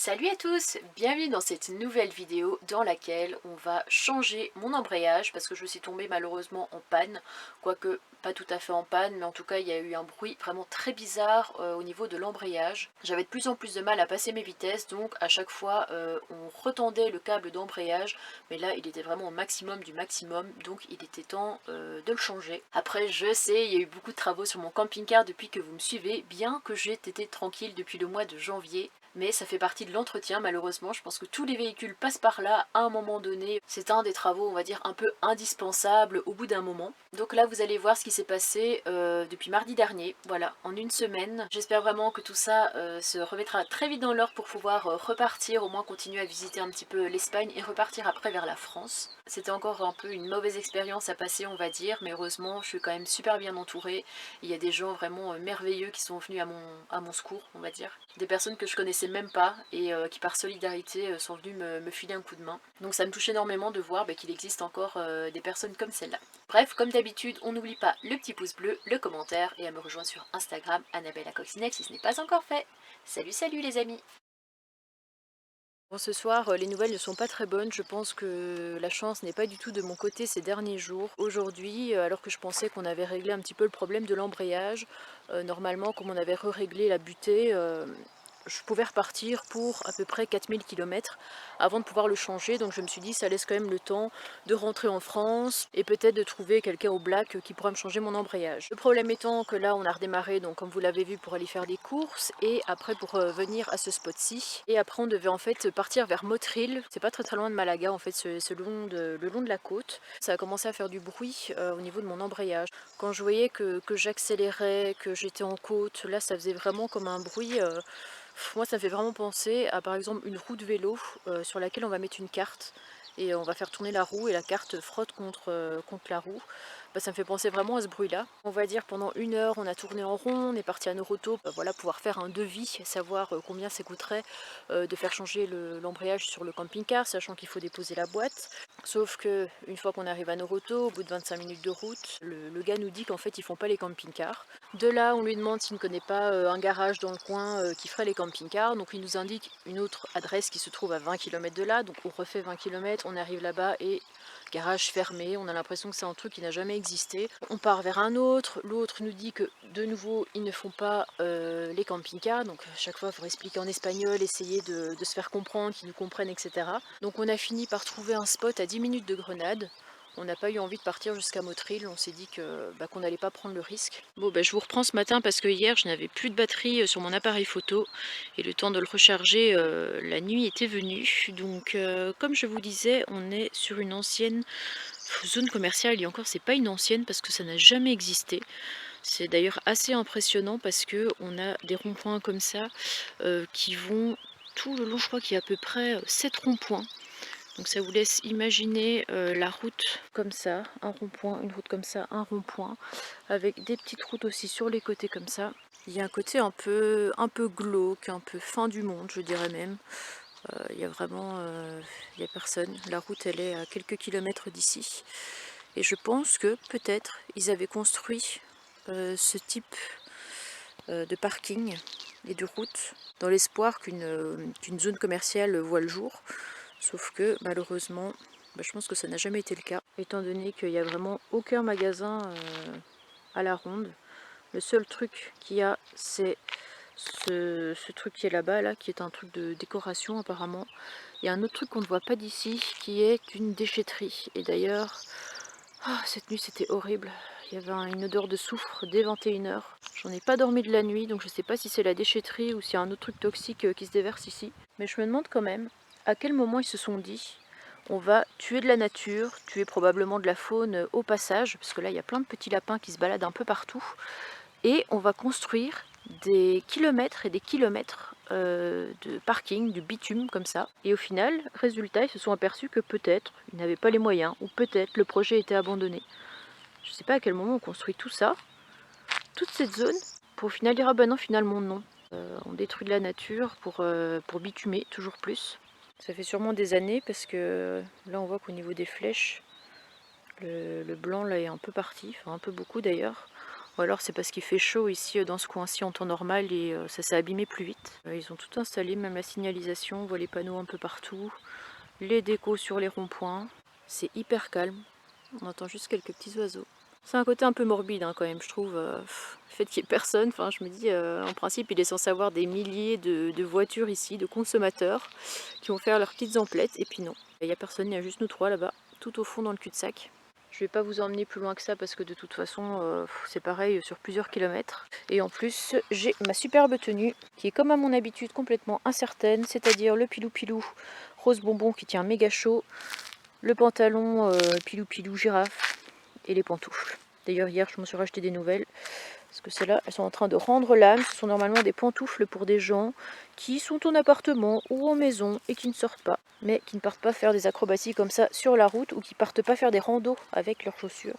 Salut à tous, bienvenue dans cette nouvelle vidéo dans laquelle on va changer mon embrayage parce que je suis tombée malheureusement en panne, quoique pas tout à fait en panne, mais en tout cas il y a eu un bruit vraiment très bizarre au niveau de l'embrayage. J'avais de plus en plus de mal à passer mes vitesses, donc à chaque fois on retendait le câble d'embrayage, mais là il était vraiment au maximum du maximum, donc il était temps de le changer. Après je sais, il y a eu beaucoup de travaux sur mon camping-car depuis que vous me suivez, bien que j'ai été tranquille depuis le mois de janvier. Mais ça fait partie de l'entretien malheureusement, je pense que tous les véhicules passent par là à un moment donné. C'est un des travaux on va dire un peu indispensables au bout d'un moment. Donc là vous allez voir ce qui s'est passé depuis mardi dernier, voilà, en une semaine. J'espère vraiment que tout ça se remettra très vite dans l'ordre pour pouvoir repartir, au moins continuer à visiter un petit peu l'Espagne et repartir après vers la France. C'était encore un peu une mauvaise expérience à passer on va dire, mais heureusement je suis quand même super bien entourée. Il y a des gens vraiment merveilleux qui sont venus à mon secours on va dire. Des personnes que je connaissais même pas et qui par solidarité sont venus me filer un coup de main. Donc ça me touche énormément de voir qu'il existe encore des personnes comme celle-là. Bref, comme d'habitude, on n'oublie pas le petit pouce bleu, le commentaire et à me rejoindre sur Instagram, Annabella Coccinelle si ce n'est pas encore fait. Salut salut les amis. Bon, ce soir, les nouvelles ne sont pas très bonnes. Je pense que la chance n'est pas du tout de mon côté ces derniers jours. Aujourd'hui, alors que je pensais qu'on avait réglé un petit peu le problème de l'embrayage, normalement, comme on avait réglé la butée, je pouvais repartir pour à peu près 4000 km avant de pouvoir le changer. Donc je me suis dit, ça laisse quand même le temps de rentrer en France et peut-être de trouver quelqu'un au black qui pourra me changer mon embrayage. Le problème étant que là, on a redémarré, donc comme vous l'avez vu, pour aller faire des courses et après pour venir à ce spot-ci. Et après, on devait en fait partir vers Motril. C'est pas très très loin de Malaga, en fait, c'est le long de la côte. Ça a commencé à faire du bruit au niveau de mon embrayage. Quand je voyais que j'accélérais, que j'étais en côte, là, ça faisait vraiment comme un bruit. Moi ça me fait vraiment penser à par exemple une roue de vélo sur laquelle on va mettre une carte et on va faire tourner la roue et la carte frotte contre la roue. Ça me fait penser vraiment à ce bruit là. On va dire pendant 1 heure on a tourné en rond, on est parti à Noroto, voilà, pouvoir faire un devis, savoir combien ça coûterait de faire changer l'embrayage sur le camping-car, sachant qu'il faut déposer la boîte. Sauf que une fois qu'on arrive à Noroto, au bout de 25 minutes de route, le gars nous dit qu'en fait ils font pas les camping-cars. De là on lui demande s'il ne connaît pas un garage dans le coin qui ferait les camping-cars, donc il nous indique une autre adresse qui se trouve à 20 km de là, donc on refait 20 km, on arrive là-bas et garage fermé, on a l'impression que c'est un truc qui n'a jamais existé. On part vers un autre, l'autre nous dit que de nouveau ils ne font pas les camping-cars, donc à chaque fois il faut expliquer en espagnol, essayer de se faire comprendre, qu'ils nous comprennent, etc. Donc on a fini par trouver un spot à 10 minutes de Grenade. On n'a pas eu envie de partir jusqu'à Motril, on s'est dit qu'on n'allait pas prendre le risque. Bon, je vous reprends ce matin parce que hier je n'avais plus de batterie sur mon appareil photo et le temps de le recharger, la nuit était venue. Donc comme je vous disais, on est sur une ancienne zone commerciale et encore c'est pas une ancienne parce que ça n'a jamais existé. C'est d'ailleurs assez impressionnant parce que on a des ronds-points comme ça qui vont tout le long, je crois qu'il y a à peu près 7 ronds-points. Donc ça vous laisse imaginer la route comme ça, un rond-point, une route comme ça, un rond-point, avec des petites routes aussi sur les côtés comme ça. Il y a un côté un peu glauque, un peu fin du monde, je dirais même. Il y a vraiment, il y a personne. La route, elle est à quelques kilomètres d'ici. Et je pense que peut-être ils avaient construit ce type de parking et de route dans l'espoir qu'une zone commerciale voit le jour. Sauf que malheureusement, je pense que ça n'a jamais été le cas, étant donné qu'il n'y a vraiment aucun magasin à la ronde. Le seul truc qu'il y a, c'est ce truc qui est là-bas, là, qui est un truc de décoration apparemment. Il y a un autre truc qu'on ne voit pas d'ici, qui est une déchetterie. Et d'ailleurs, cette nuit c'était horrible. Il y avait une odeur de soufre dès 21 h. J'en ai pas dormi de la nuit, donc je sais pas si c'est la déchetterie ou s'il y a un autre truc toxique qui se déverse ici. Mais je me demande quand même, à quel moment ils se sont dit, on va tuer de la nature, tuer probablement de la faune au passage, parce que là il y a plein de petits lapins qui se baladent un peu partout, et on va construire des kilomètres et des kilomètres de parking, du bitume comme ça. Et au final, résultat, ils se sont aperçus que peut-être ils n'avaient pas les moyens, ou peut-être le projet était abandonné. Je ne sais pas à quel moment on construit tout ça, toute cette zone, pour au final dire ah ben non, finalement non. On détruit de la nature pour bitumer toujours plus. Ça fait sûrement des années parce que là on voit qu'au niveau des flèches, le blanc là est un peu parti, enfin un peu beaucoup d'ailleurs. Ou alors c'est parce qu'il fait chaud ici dans ce coin-ci en temps normal et ça s'est abîmé plus vite. Ils ont tout installé, même la signalisation, on voit les panneaux un peu partout, les décos sur les ronds-points. C'est hyper calme, on entend juste quelques petits oiseaux. C'est un côté un peu morbide quand même, je trouve. Le fait qu'il n'y ait personne, enfin je me dis, en principe il est censé avoir des milliers de voitures ici, de consommateurs, qui vont faire leurs petites emplettes, et puis non. Il n'y a personne, il y a juste nous trois là-bas, tout au fond dans le cul-de-sac. Je vais pas vous emmener plus loin que ça parce que de toute façon c'est pareil sur plusieurs kilomètres. Et en plus j'ai ma superbe tenue qui est comme à mon habitude complètement incertaine, c'est-à-dire le pilou pilou rose bonbon qui tient méga chaud, le pantalon pilou pilou girafe et les pantoufles. D'ailleurs hier je me suis racheté des nouvelles parce que celles-là elles sont en train de rendre l'âme. Ce sont normalement des pantoufles pour des gens qui sont en appartement ou en maison et qui ne sortent pas, mais qui ne partent pas faire des acrobaties comme ça sur la route ou qui partent pas faire des randos avec leurs chaussures.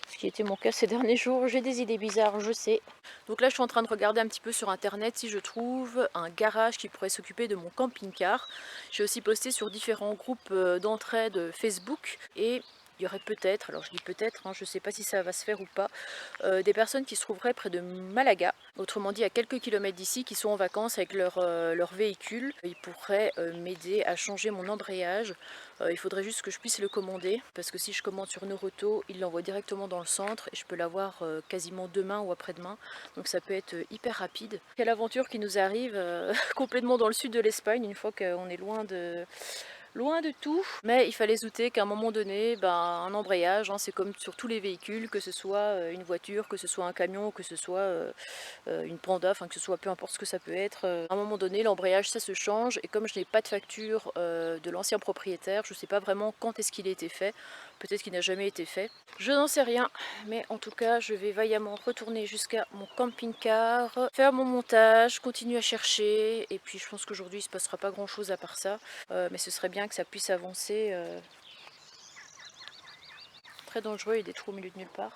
Ce qui était mon cas ces derniers jours. J'ai des idées bizarres, je sais. Donc là je suis en train de regarder un petit peu sur internet si je trouve un garage qui pourrait s'occuper de mon camping-car. J'ai aussi posté sur différents groupes d'entraide Facebook et il y aurait peut-être, alors je dis peut-être, je ne sais pas si ça va se faire ou pas, des personnes qui se trouveraient près de Malaga, autrement dit à quelques kilomètres d'ici, qui sont en vacances avec leur véhicule. Ils pourraient m'aider à changer mon embrayage. Il faudrait juste que je puisse le commander, parce que si je commande sur Noroto, ils l'envoient directement dans le centre et je peux l'avoir quasiment demain ou après-demain. Donc ça peut être hyper rapide. Quelle aventure qui nous arrive complètement dans le sud de l'Espagne, une fois qu'on est loin de tout, mais il fallait se douter qu'à un moment donné, un embrayage, c'est comme sur tous les véhicules, que ce soit une voiture, que ce soit un camion, que ce soit une panda, enfin que ce soit peu importe ce que ça peut être. À un moment donné, l'embrayage ça se change et comme je n'ai pas de facture de l'ancien propriétaire, je ne sais pas vraiment quand est-ce qu'il a été fait, peut-être qu'il n'a jamais été fait. Je n'en sais rien, mais en tout cas, je vais vaillamment retourner jusqu'à mon camping-car, faire mon montage, continuer à chercher, et puis je pense qu'aujourd'hui il ne se passera pas grand-chose à part ça. Mais ce serait bien que ça puisse avancer. Très dangereux et des trous au milieu de nulle part.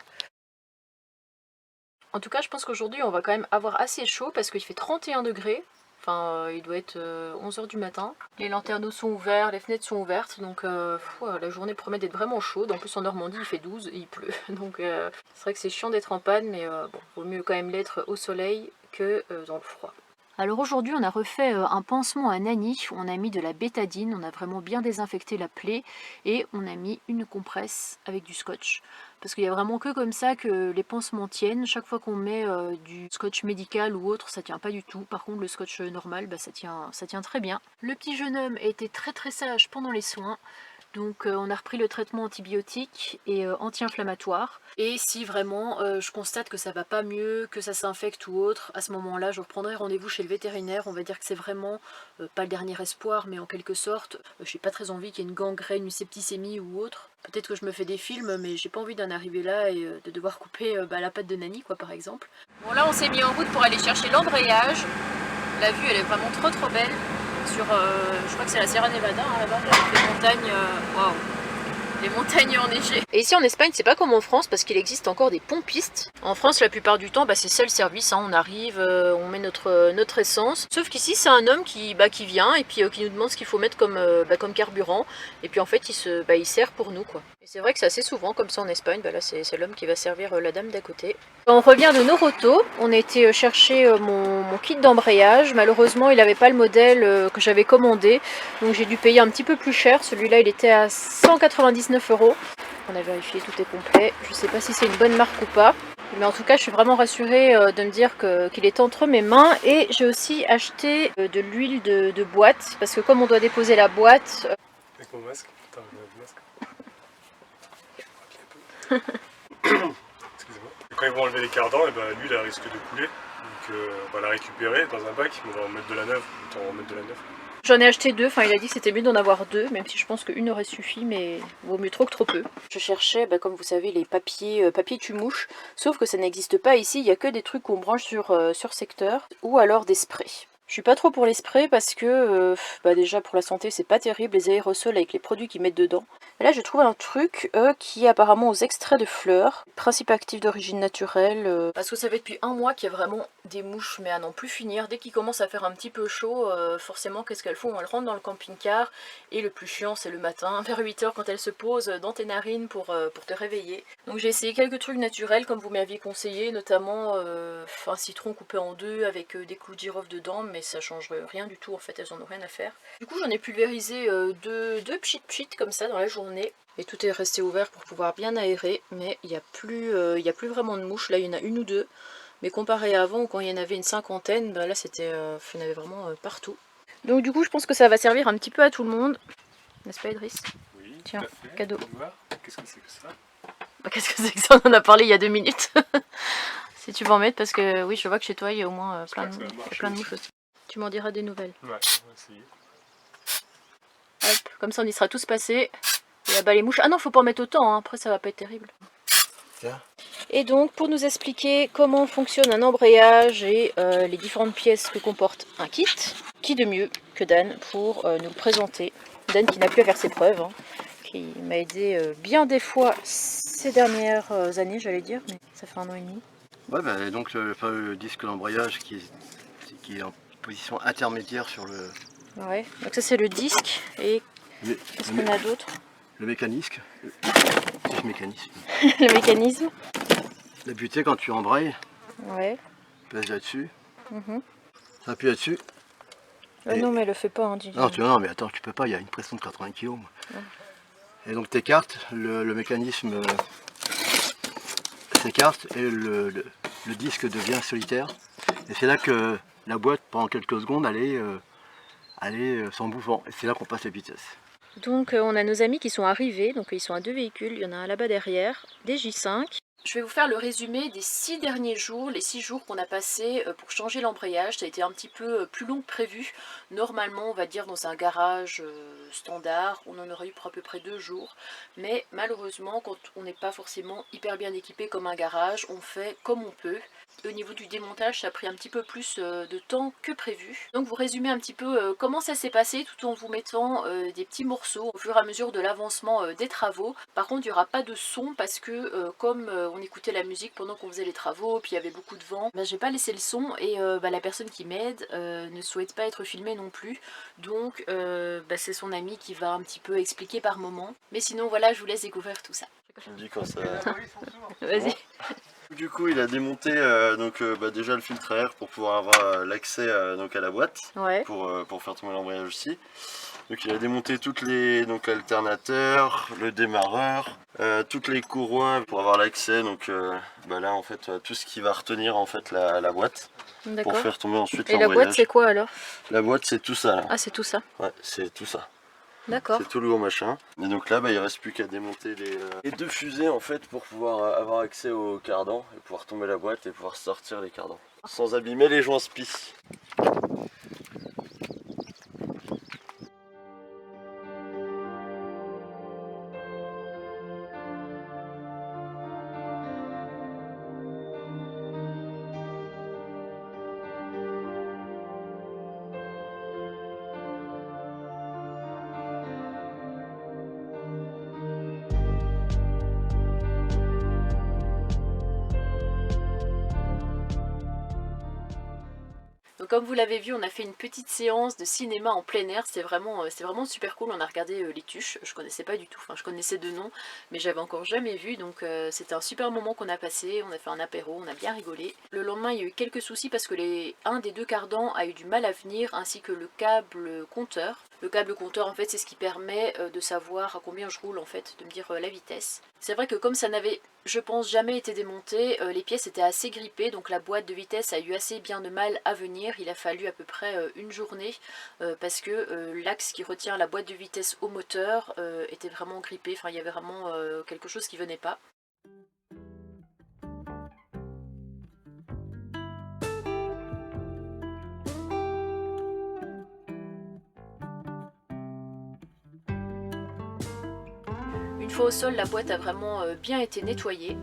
En tout cas, je pense qu'aujourd'hui on va quand même avoir assez chaud parce qu'il fait 31 degrés. Enfin, il doit être 11 h du matin. Les lanterneaux sont ouverts, les fenêtres sont ouvertes, donc la journée promet d'être vraiment chaude. En plus en Normandie il fait 12 et il pleut. Donc c'est vrai que c'est chiant d'être en panne, mais bon, vaut mieux quand même l'être au soleil que dans le froid. Alors aujourd'hui on a refait un pansement à Nani, on a mis de la bétadine, on a vraiment bien désinfecté la plaie et on a mis une compresse avec du scotch. Parce qu'il n'y a vraiment que comme ça que les pansements tiennent. Chaque fois qu'on met du scotch médical ou autre, ça tient pas du tout. Par contre le scotch normal, ça tient très bien. Le petit jeune homme était très très sage pendant les soins. Donc on a repris le traitement antibiotique et anti-inflammatoire. Et si vraiment je constate que ça va pas mieux, que ça s'infecte ou autre, à ce moment-là je reprendrai rendez-vous chez le vétérinaire. On va dire que c'est vraiment pas le dernier espoir, mais en quelque sorte, j'ai pas très envie qu'il y ait une gangrène, une septicémie ou autre. Peut-être que je me fais des films, mais j'ai pas envie d'en arriver là et de devoir couper la patte de Nani, quoi, par exemple. Bon là on s'est mis en route pour aller chercher l'embrayage. La vue elle est vraiment trop trop belle. Sur, je crois que c'est la Sierra Nevada, là-bas, avec les montagnes, waouh, les montagnes enneigées. Et ici en Espagne, c'est pas comme en France, parce qu'il existe encore des pompistes. En France, la plupart du temps, c'est self-service, on arrive, on met notre essence. Sauf qu'ici, c'est un homme qui vient et puis qui nous demande ce qu'il faut mettre comme carburant. Et puis en fait, il sert pour nous, quoi. Et c'est vrai que c'est assez souvent comme ça en Espagne. Là, c'est l'homme qui va servir la dame d'à côté. On revient de Noroto. On a été chercher mon kit d'embrayage. Malheureusement, il n'avait pas le modèle que j'avais commandé. Donc j'ai dû payer un petit peu plus cher. Celui-là, il était à 199 €. On a vérifié, tout est complet. Je ne sais pas si c'est une bonne marque ou pas. Mais en tout cas, je suis vraiment rassurée de me dire qu'il est entre mes mains. Et j'ai aussi acheté de l'huile de boîte. Parce que comme on doit déposer la boîte... Avec mon masque. Attends, le masque. Excusez-moi. Quand ils vont enlever les cardans, l'huile elle risque de couler. Donc on va la récupérer dans un bac, mais on va en mettre de la neuve. Autant en mettre de la neuve. J'en ai acheté 2, il a dit que c'était mieux d'en avoir 2, même si je pense qu'une aurait suffi, mais vaut mieux trop que trop peu. Je cherchais, comme vous savez, les papiers tue-mouche, sauf que ça n'existe pas ici, il n'y a que des trucs qu'on branche sur secteur, ou alors des sprays. Je suis pas trop pour les sprays parce que déjà pour la santé c'est pas terrible, les aérosols avec les produits qu'ils mettent dedans. Et là je trouve un truc qui est apparemment aux extraits de fleurs, principe actif d'origine naturelle. Parce que ça fait depuis un mois qu'il y a vraiment des mouches mais à n'en plus finir. Dès qu'il commence à faire un petit peu chaud, forcément qu'est-ce qu'elles font? Elles rentrent dans le camping-car et le plus chiant c'est le matin, vers 8 h quand elles se posent dans tes narines pour te réveiller. Donc j'ai essayé quelques trucs naturels comme vous m'aviez conseillé, notamment un citron coupé en deux avec des clous de girofle dedans, mais ça change rien du tout en fait, elles en ont rien à faire. Du coup j'en ai pulvérisé deux pchit comme ça dans la journée. Et tout est resté ouvert pour pouvoir bien aérer, mais il n'y a plus vraiment de mouches. Là il y en a une ou deux, mais comparé à avant quand il y en avait une cinquantaine, bah là c'était, il y en avait vraiment partout. Donc du coup je pense que ça va servir un petit peu à tout le monde, n'est-ce pas Idriss? Oui, tiens, tout à fait. cadeau. Qu'est-ce que c'est que ça? Bah, qu'est-ce que c'est que ça? On en a parlé il y a 2 minutes. Si tu veux en mettre, parce que oui je vois que chez toi il y a au moins plein de mouches aussi. Tu m'en diras des nouvelles. Ouais, on va essayer. Hop, comme ça on y sera tous passés. Et là-bas les mouches. Ah non, faut pas en mettre autant, hein. Après ça va pas être terrible. Tiens. Et donc pour nous expliquer comment fonctionne un embrayage et les différentes pièces que comporte un kit, qui de mieux que Dan pour nous le présenter. Dan qui n'a plus à faire ses preuves, hein, qui m'a aidé bien des fois ces dernières années, j'allais dire, mais ça fait 1 an et demi. Ouais, bah, donc le fameux disque d'embrayage qui est en position intermédiaire sur le... Ouais, donc ça c'est le disque, et qu'est-ce qu'on a d'autre? Le mécanisme. Le mécanisme. Le mécanisme. La butée, quand tu embrayes, Ouais. pèse là-dessus, Mhm. appuie là-dessus. Ah non mais le fais pas, hein, Non, mais attends, tu peux pas, il y a une pression de 80 kg. Ouais. Et donc t'écartes, le mécanisme s'écarte et le disque devient solitaire. Et c'est là que la boîte, pendant quelques secondes, allait sans mouvement. Et c'est là qu'on passe les vitesses. Donc on a nos amis qui sont arrivés, donc ils sont à 2 véhicules, il y en a un là-bas derrière, des J5. Je vais vous faire le résumé des 6 derniers jours, les 6 jours qu'on a passé pour changer l'embrayage. Ça a été un petit peu plus long que prévu. Normalement, on va dire dans un garage standard, on en aurait eu pour à peu près 2 jours. Mais malheureusement, quand on n'est pas forcément hyper bien équipé comme un garage, on fait comme on peut. Au niveau du démontage, ça a pris un petit peu plus de temps que prévu. Donc vous résumez un petit peu comment ça s'est passé tout en vous mettant des petits morceaux au fur et à mesure de l'avancement des travaux. Par contre, il n'y aura pas de son parce que comme on écoutait la musique pendant qu'on faisait les travaux, puis il y avait beaucoup de vent, bah, j'ai pas laissé le son et la personne qui m'aide ne souhaite pas être filmée non plus. Donc c'est son ami qui va un petit peu expliquer par moment. Mais sinon voilà, je vous laisse découvrir tout ça. Je me dis quand ça... Vas-y. Du coup, il a démonté déjà le filtre à air pour pouvoir avoir l'accès donc à la boîte, Ouais. pour faire tomber l'embrayage aussi. Donc il a démonté toutes les l'alternateur, le démarreur, toutes les courroies pour avoir l'accès. Donc là en fait tout ce qui va retenir en fait la boîte pour faire tomber ensuite Et l'embrayage. la boîte c'est quoi alors? La boîte c'est tout ça là. Ah c'est tout ça. Ouais, c'est tout ça. D'accord. C'est tout le gros machin. Et donc là, il reste plus qu'à démonter les 2 fusées en fait pour pouvoir avoir accès au cardan et pouvoir tomber la boîte et pouvoir sortir les cardans. Sans abîmer les joints spi. Donc comme vous l'avez vu, on a fait une petite séance de cinéma en plein air, c'était vraiment super cool. On a regardé Les Tuches, je connaissais pas du tout, enfin je connaissais de nom, mais j'avais encore jamais vu, donc c'était un super moment qu'on a passé, on a fait un apéro, on a bien rigolé. Le lendemain il y a eu quelques soucis parce que un des 2 cardans a eu du mal à venir, ainsi que le câble compteur. Le câble compteur en fait c'est ce qui permet de savoir à combien je roule en fait, de me dire la vitesse. C'est vrai que comme ça n'avait, je pense, jamais été démonté, les pièces étaient assez grippées, donc la boîte de vitesse a eu assez bien de mal à venir. Il a fallu à peu près une journée parce que l'axe qui retient la boîte de vitesse au moteur était vraiment grippé, enfin il y avait vraiment quelque chose qui venait pas. Une fois au sol, la boîte a vraiment bien été nettoyée.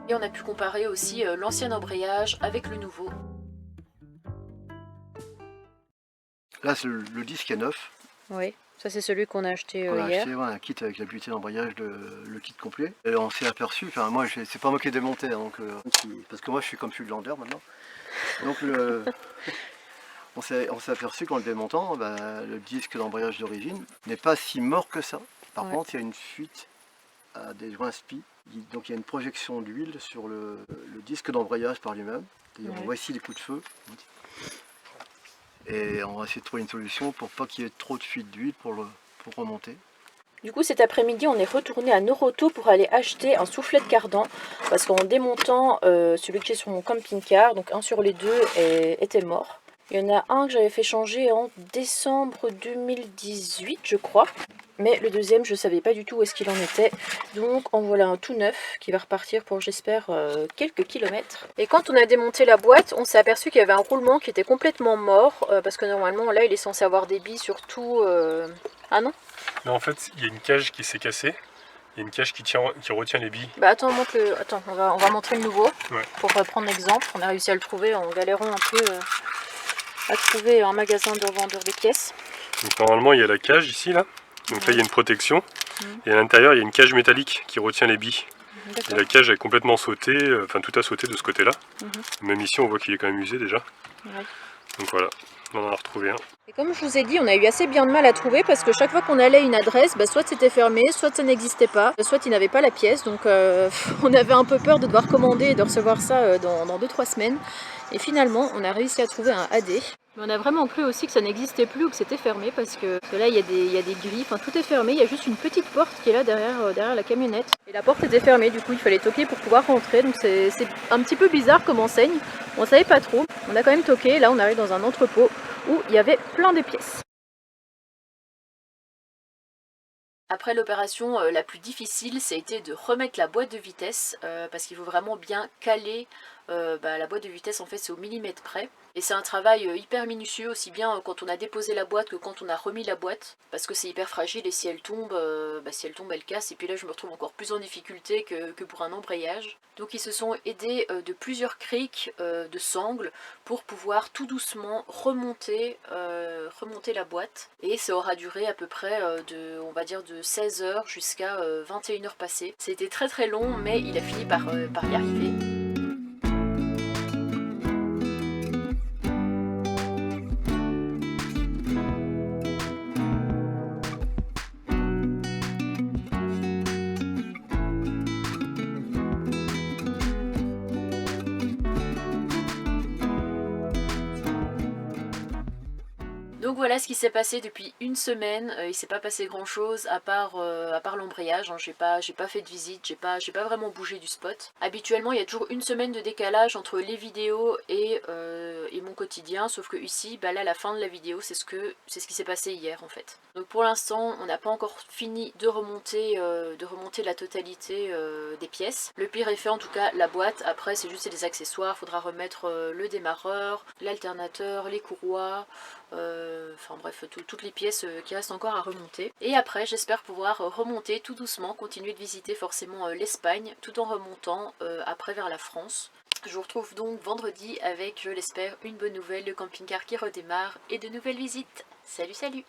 Et on a pu comparer aussi l'ancien embrayage avec le nouveau. Là, le disque est neuf. Oui, ça c'est celui qu'on a acheté On a hier. acheté voilà, un kit avec la buté d'embrayage, le kit complet. Et on s'est aperçu, enfin moi c'est pas moi qui ai démonté, hein, donc, parce que moi je suis comme Lander maintenant. Donc on s'est aperçu qu'en le démontant, le disque d'embrayage d'origine n'est pas si mort que ça. Par contre, il y a une fuite à des joints spi. Donc il y a une projection d'huile sur le disque d'embrayage par lui-même. On voit ici les coups de feu. Et on va essayer de trouver une solution pour pas qu'il y ait trop de fuite d'huile pour remonter. Du coup, cet après-midi, on est retourné à Noroto pour aller acheter un soufflet de cardan. Parce qu'en démontant celui que j'ai sur mon camping-car, donc un sur les deux était mort. Il y en a un que j'avais fait changer en décembre 2018, je crois. Mais le deuxième, je ne savais pas du tout où est-ce qu'il en était. Donc en voilà un tout neuf qui va repartir pour, j'espère, quelques kilomètres. Et quand on a démonté la boîte, on s'est aperçu qu'il y avait un roulement qui était complètement mort. Parce que normalement, là, il est censé avoir des billes sur tout. Ah non? Non, en fait, il y a une cage qui s'est cassée. Il y a une cage qui retient les billes. Bah attends, attends, on va montrer le nouveau. Ouais. Pour prendre l'exemple. On a réussi à le trouver en galérant un peu à trouver un magasin de vendeurs de pièces. Donc normalement, il y a la cage ici, là. Donc là, il y a une protection. Et à l'intérieur, il y a une cage métallique qui retient les billes. Et la cage est complètement sautée, enfin tout a sauté de ce côté-là. Même ici, on voit qu'il est quand même usé déjà. Ouais. Donc voilà, on en a retrouvé un. Et comme je vous ai dit, on a eu assez bien de mal à trouver parce que chaque fois qu'on allait à une adresse, soit c'était fermé, soit ça n'existait pas, soit ils n'avaient pas la pièce. Donc on avait un peu peur de devoir commander et de recevoir ça dans 2-3 semaines. Et finalement, on a réussi à trouver un AD. Mais on a vraiment cru aussi que ça n'existait plus ou que c'était fermé parce que là, il y a des grilles, enfin tout est fermé. Il y a juste une petite porte qui est là derrière la camionnette. Et la porte était fermée, du coup il fallait toquer pour pouvoir rentrer. Donc c'est un petit peu bizarre comme enseigne. On savait pas trop. On a quand même toqué. Là, on arrive dans un entrepôt où il y avait plein de pièces. Après l'opération la plus difficile, ça a été de remettre la boîte de vitesse parce qu'il faut vraiment bien caler la boîte de vitesse. En fait, c'est au millimètre près. Et c'est un travail hyper minutieux, aussi bien quand on a déposé la boîte que quand on a remis la boîte, parce que c'est hyper fragile et si elle tombe, elle casse. Et puis là, je me retrouve encore plus en difficulté que pour un embrayage. Donc ils se sont aidés de plusieurs crics de sangles pour pouvoir tout doucement remonter la boîte. Et ça aura duré à peu près on va dire de 16 heures jusqu'à 21 heures passées. C'était très très long, mais il a fini par y arriver. Donc voilà ce qui s'est passé depuis une semaine. Il s'est pas passé grand chose à part l'embrayage. J'ai pas fait de visite, j'ai pas vraiment bougé du spot. Habituellement il y a toujours une semaine de décalage entre les vidéos et mon quotidien, sauf que ici, là la fin de la vidéo c'est ce qui s'est passé hier en fait. Donc pour l'instant on n'a pas encore fini de remonter la totalité des pièces. Le pire est fait, en tout cas la boîte. Après c'est juste des accessoires, faudra remettre le démarreur, l'alternateur, les courroies. Enfin bref, toutes les pièces qui restent encore à remonter. Et après j'espère pouvoir remonter tout doucement, continuer de visiter forcément l'Espagne tout en remontant après vers la France. Je vous retrouve donc vendredi avec, je l'espère, une bonne nouvelle, le camping-car qui redémarre et de nouvelles visites. Salut salut!